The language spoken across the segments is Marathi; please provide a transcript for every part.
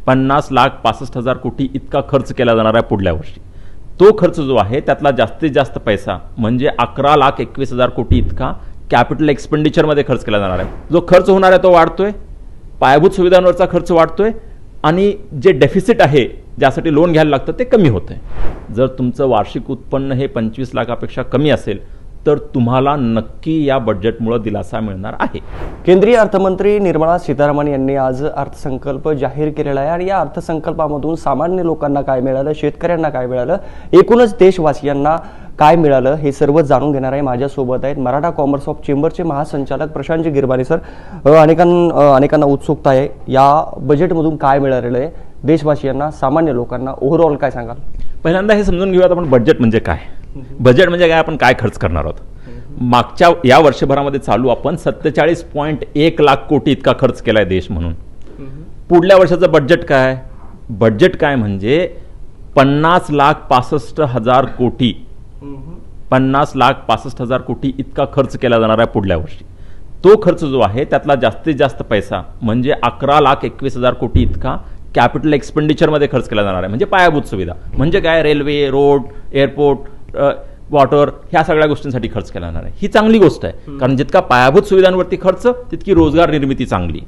50,65,000 कोटी इतका खर्च केला जाणार आहे पुढल्या वर्षी। तो खर्च जो आहे त्यातला जास्तीत जास्त पैसा म्हणजे 11,21,000 कोटी इतका कॅपिटल एक्सपेंडिचरमध्ये खर्च केला जाणार आहे। जो खर्च होणार आहे तो वाढतोय, पायाभूत सुविधांवरचा खर्च वाढतोय आणि जे डेफिसिट आहे ज्यासाठी लोन घ्यायला लागतं ते कमी होतंय। जर तुमचं वार्षिक उत्पन्न हे 25 लाखापेक्षा कमी असेल तर तुम्हाला नक्की या बजेटमुळे दिलासा मिळणार आहे। केंद्रीय अर्थमंत्री निर्मला सीतारामन यांनी आज अर्थसंकल्प जाहीर केलेला आहे आणि या अर्थसंकल्पामधून सामान्य लोकांना काय मिळालं, शेतकऱ्यांना काय मिळालं, एकूणच देशवासियांना काय मिळालं हे सर्व जाणून घेणार आहे। माझ्यासोबत आहेत मराठा कॉमर्स ऑफ चेंबरचे महासंचालक प्रशांतजी गिरबाणी सर। अनेकांना उत्सुकता आहे या बजेटमधून काय मिळालेलं आहे, देशवासियांना सामान्य लोकांना ओव्हरऑल काय सांगाल? पहिल्यांदा हे समजून घेऊयात आपण बजेट म्हणजे काय। बजेट म्हणजे काय, आपण काय खर्च करणार आहोत। मागच्या या वर्षभरामध्ये चालू आपण 47.1 लाख कोटी इतका खर्च केलाय देश म्हणून। पुढल्या वर्षाचं बजेट काय, बजेट काय म्हणजे 50,65,000 कोटी 50,65,000 कोटी इतका खर्च केला जाणार आहे पुढल्या वर्षी। तो खर्च जो आहे त्यातला जास्तीत जास्त पैसा म्हणजे 11,21,000 कोटी इतका कॅपिटल एक्सपेंडिचरमध्ये खर्च केला जाणार आहे। म्हणजे पायाभूत सुविधा म्हणजे काय, रेल्वे, रोड, एअरपोर्ट, वॉटर ह्या सगळ्या गोष्टींसाठी खर्च केला जाणार आहे। ही चांगली गोष्ट आहे कारण जितका पायाभूत सुविधांवरती खर्च तितकी रोजगार निर्मिती चांगली।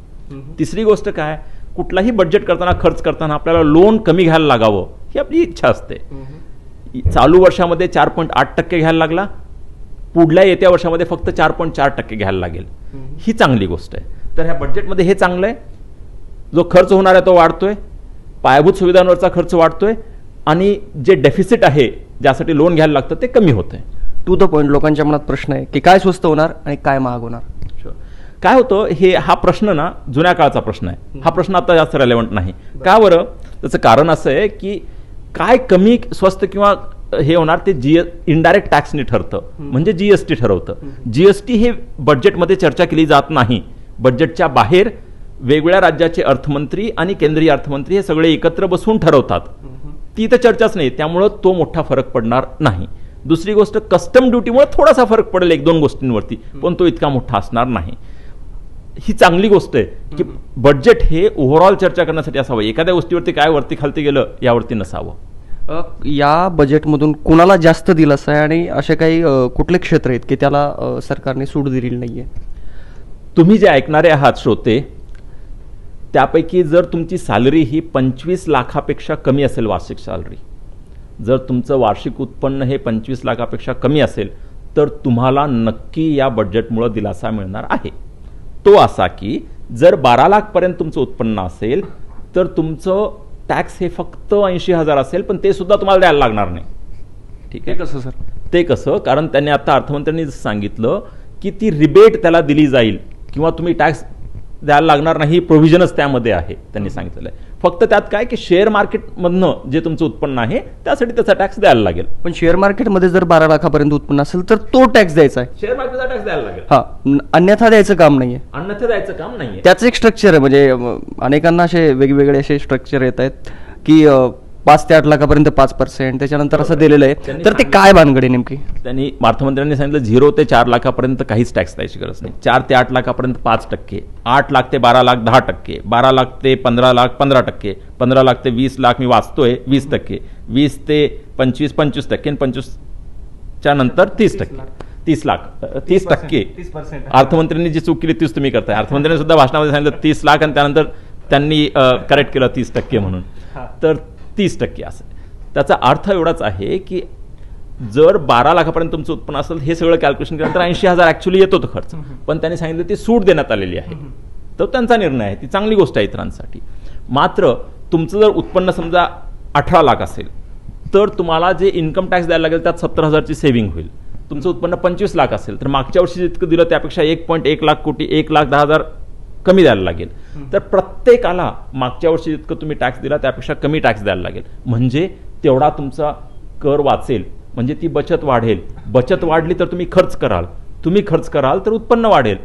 तिसरी गोष्ट काय, कुठलाही बजेट करताना खर्च करताना आपल्याला लोन कमी घ्यायला लागावं ही आपली इच्छा असते। चालू वर्षामध्ये 4.8% घ्यायला लागला, पुढल्या येत्या वर्षामध्ये फक्त 4.4% घ्यायला लागेल, ही चांगली गोष्ट आहे। तर ह्या बजेटमध्ये हे चांगलं आहे, जो खर्च होणार आहे तो वाढतोय, पायाभूत सुविधांवरचा खर्च वाढतोय आणि जे डेफिसिट आहे ज्यासाठी लोन घ्यायला लागतं ते कमी होतंय। टू द पॉइंट लोकांच्या मनात प्रश्न आहे की काय स्वस्त होणार आणि काय महाग होणार। काय होतं हा प्रश्न ना जुन्या काळाचा प्रश्न आहे, हा प्रश्न आता जास्त रेलेव्हंट नाही। का बरं? त्याचं कारण असं आहे की काय कमी स्वस्त किंवा हे होणार ते इनडायरेक्ट टॅक्सने ठरतं, म्हणजे जीएसटी ठरवतं। जीएसटी हे बजेटमध्ये चर्चा केली जात नाही। बजेटच्या बाहेर वेगवेगळ्या राज्याचे अर्थमंत्री आणि केंद्रीय अर्थमंत्री हे सगळे एकत्र बसून ठरवतात, ती तर चर्चाच नाही, त्यामुळे तो मोठा फरक पडणार नाही। दुसरी गोष्ट, कस्टम ड्युटीमुळे थोडासा फरक पडेल 1-2 गोष्टींवरती, पण तो इतका मोठा असणार नाही। ही चांगली गोष्ट आहे की बजेट हे ओव्हरऑल चर्चा करण्यासाठी असावं, एखाद्या गोष्टीवरती काय वरती खालती गेलं यावरती नसावं। या बजेटमधून कुणाला जास्त दिलासा आहे आणि असे काही कुठले क्षेत्र आहेत की त्याला सरकारने सूट दिलेली नाहीये? तुम्ही जे ऐकणारे आहात श्रोते, त्यापैकी जर तुमची सॅलरी ही 25 लाखापेक्षा कमी असेल वार्षिक सॅलरी, जर तुमचं वार्षिक उत्पन्न हे 25 लाखापेक्षा कमी असेल तर तुम्हाला नक्की या बजेटमुळे दिलासा मिळणार आहे। तो असा की जर 12 लाख पर्यंत तुमचं उत्पन्न असेल तर तुमचं टॅक्स हे फक्त 80,000 असेल, पण ते सुद्धा तुम्हाला द्यायला लागणार नाही। ठीक आहे, कसं सर? ते कसं? कारण त्यांनी आता अर्थमंत्र्यांनी सांगितलं की ती रिबेट त्याला दिली जाईल किंवा तुम्ही टॅक्स द्यायला लागणार नाही, प्रोव्हिजनच त्यामध्ये आहे त्यांनी सांगितलेलं आहे। फक्त त्यात काय की शेअर मार्केटमधनं जे तुमचं उत्पन्न आहे त्यासाठी त्याचा टॅक्स द्यायला लागेल। पण शेअर मार्केटमध्ये जर 12 लाखापर्यंत उत्पन्न असेल तर तो टॅक्स द्यायचा आहे, शेअर मार्केटचा टॅक्स द्यायला लागेल। हा, अन्यथा द्यायचं काम नाहीये, अन्यथा द्यायचं काम नाहीये। त्याचं एक स्ट्रक्चर आहे, म्हणजे अनेकांना असे वेगवेगळे असे स्ट्रक्चर येत आहेत की 5 ते 8 लाखापर्यंत 5%, त्याच्यानंतर असं दिलेलं आहे। तर ते काय भानगडी नेमकी? त्यांनी अर्थमंत्र्यांनी सांगितलं 0 ते 4 लाखापर्यंत काहीच टॅक्स द्यायची गरज नाही, 4 ते 8 लाखापर्यंत 5%, 8 लाख ते 12 लाख 10%, 12 लाख ते 15 लाख 15%, 15 लाख ते 20 लाख मी वाचतोय 20%, 20 ते 25 25%, 25च्या नंतर 30%, 30 लाख 30%। अर्थमंत्र्यांनी जी चूक केली तीच तुम्ही करताय। अर्थमंत्र्यांनी सुद्धा भाषणामध्ये सांगितलं 30 लाख आणि त्यानंतर त्यांनी करेक्ट केलं 30% म्हणून, तर 30% असं। त्याचा अर्थ एवढाच आहे की जर 12 लाखापर्यंत तुमचं उत्पन्न असेल, हे सगळं कॅल्क्युलेशन केल्यानंतर 80,000 ऍक्च्युअली येतो तो खर्च, पण त्यांनी सांगितलं ती सूट देण्यात आलेली आहे, तो त्यांचा निर्णय आहे, ती चांगली गोष्ट आहे इतरांसाठी। मात्र तुमचं जर उत्पन्न समजा 18 लाख असेल तर तुम्हाला जे इन्कम टॅक्स द्यायला लागेल त्यात 70,000ची सेव्हिंग होईल। तुमचं उत्पन्न 25 लाख असेल तर मागच्या वर्षी जितकं दिलं त्यापेक्षा 1.1 लाख कोटी 1,10,000 कमी द्यायला लागेल। तर प्रत्येकाला मागच्या वर्षी जितकं तुम्ही टॅक्स दिला त्यापेक्षा कमी टॅक्स द्यायला लागेल, म्हणजे तेवढा तुमचा कर वाचेल, म्हणजे ती बचत वाढेल। बचत वाढली तर तुम्ही खर्च कराल तर उत्पन्न वाढेल।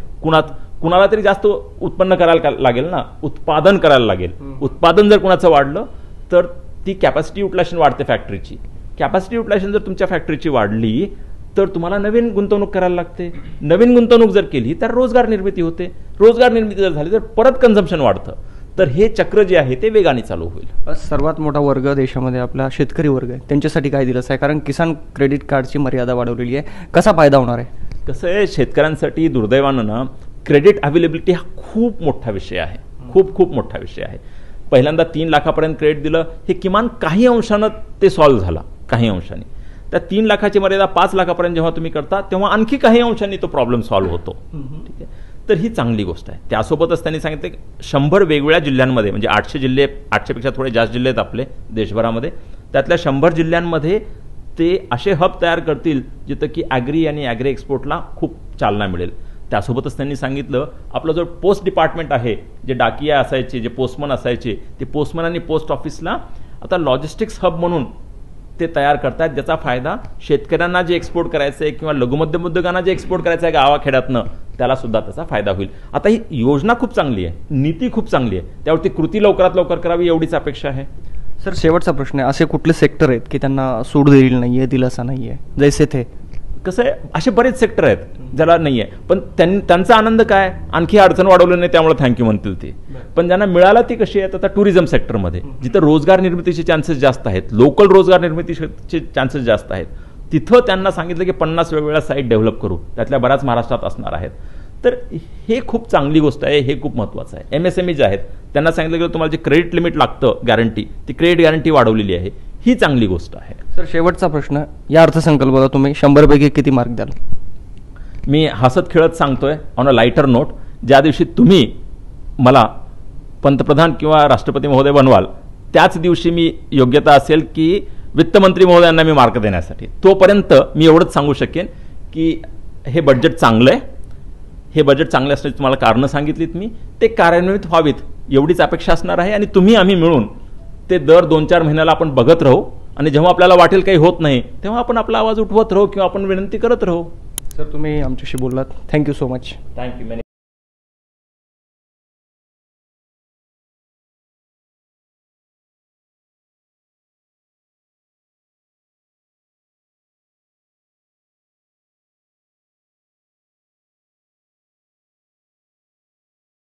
कुणाला तरी जास्त उत्पन्न करायला लागेल ना, उत्पादन करायला लागेल। उत्पादन जर कुणाचं वाढलं तर ती कॅपॅसिटी युटिलायझेशन वाढते फॅक्टरीची। कॅपॅसिटी युटिलायझेशन जर तुमच्या फॅक्टरीची वाढली तर तुम्हाला नवीन गुंतवणूक करायला लागते। नवीन गुंतवणूक जर केली तर रोजगार निर्मिती होते। रोजगार निर्मिती जर झाली तर परत कन्झम्पशन वाढतं। तर हे चक्र जे आहे ते वेगाने चालू होईल. सर्वात मोठा वर्ग देशामध्ये आपला शेतकरी वर्ग आहे, त्यांच्यासाठी काय दिलं आहे? कारण किसान क्रेडिट कार्डची मर्यादा वाढवलेली आहे, कसा फायदा होणार आहे? कसं आहे, शेतकऱ्यांसाठी दुर्दैवानं ना क्रेडिट अवेलेबिलिटी हा खूप मोठा विषय आहे, खूप मोठा विषय आहे. पहिल्यांदा 3 लाखापर्यंत क्रेडिट दिलं, हे किमान काही अंशानं ते सॉल्व्ह झाला, काही अंशाने. त्या 3 लाखाची मर्यादा 5 लाखापर्यंत जेव्हा तुम्ही करता तेव्हा आणखी काही अंशांनी तो प्रॉब्लेम सॉल्व्ह होतो. ठीक आहे, तर ही चांगली गोष्ट आहे. त्यासोबतच त्यांनी सांगितलं की 100 वेगवेगळ्या जिल्ह्यांमध्ये, म्हणजे 800 जिल्हे, 800 पेक्षा थोडे जास्त जिल्हे आहेत आपले देशभरामध्ये, त्यातल्या 100 जिल्ह्यांमध्ये ते असे हब तयार करतील जिथं की ॲग्री आणि ॲग्री एक्सपोर्टला खूप चालना मिळेल. त्यासोबतच त्यांनी सांगितलं आपलं जो पोस्ट डिपार्टमेंट आहे, जे डाकिया असायचे, जे पोस्टमन असायचे, ते पोस्टमन आणि पोस्ट ऑफिसला आता लॉजिस्टिक्स हब म्हणून ते तयार करतात, ज्याचा फायदा शेतकऱ्यांना जे एक्सपोर्ट करायचं आहे किंवा लघुमध्यम उद्योगांना जे एक्सपोर्ट करायचं आहे गावाखेड्यातनं, त्याला सुद्धा त्याचा फायदा होईल. आता ही योजना खूप चांगली आहे, नीती खूप चांगली आहे, त्यावरती कृती लवकरात लवकर करावी एवढीच अपेक्षा आहे. सर, शेवटचा प्रश्न आहे, असे कुठले सेक्टर आहेत की त्यांना सूट दिलेली नाही आहे, दिलासा नाही आहे? जैसे थे कसं आहे, असे बरेच सेक्टर आहेत ज्याला नाही आहे, पण त्यांचा आनंद काय, आणखी अडचण वाढवलं नाही त्यामुळे थँक्यू म्हणतील ते. पण ज्यांना मिळाला ती कशी आहे, आता टुरिझम सेक्टरमध्ये जिथं रोजगार निर्मितीचे चान्सेस जास्त आहेत, लोकल रोजगार निर्मितीचे चान्सेस जास्त आहेत, तिथं त्यांना सांगितलं की 50 वेगवेगळ्या साईट डेव्हलप करू, त्यातल्या बऱ्याच महाराष्ट्रात असणार आहेत. तर हे खूप चांगली गोष्ट आहे, हे खूप महत्त्वाचं आहे. MSME जे आहेत त्यांना सांगितलं की तुम्हाला जे क्रेडिट लिमिट लागतं गॅरंटी, ती क्रेडिट गॅरंटी वाढवलेली आहे, ही चांगली गोष्ट आहे. सर, शेवटचा प्रश्न, या अर्थसंकल्पाला तुम्ही 100 पैकी किती मार्क द्याल? मी हसत खेळत सांगतोय, ऑन अ लाईटर नोट, ज्या दिवशी तुम्ही मला पंतप्रधान किंवा राष्ट्रपती महोदय बनवाल त्याच दिवशी मी योग्यता असेल की वित्तमंत्री महोदयांना मी मार्क देण्यासाठी. तोपर्यंत मी एवढंच सांगू शकेन की हे बजेट चांगलं आहे, हे बजेट चांगले असण्याची तुम्हाला कारणं सांगितलीत मी, ते कार्यान्वित व्हावीत एवढीच अपेक्षा असणार आहे. आणि तुम्ही आम्ही मिळून ते दर 2-4 महिन्याला आपण बघत राहू, आणि जेव्हा आपल्याला वाटेल काही होत नाही तेव्हा आपण आपला आवाज उठवत राहू किंवा आपण विनंती करत राहू. सर, तुम्ही आमच्याशी बोललात, थँक्यू सो मच. थँक्यू.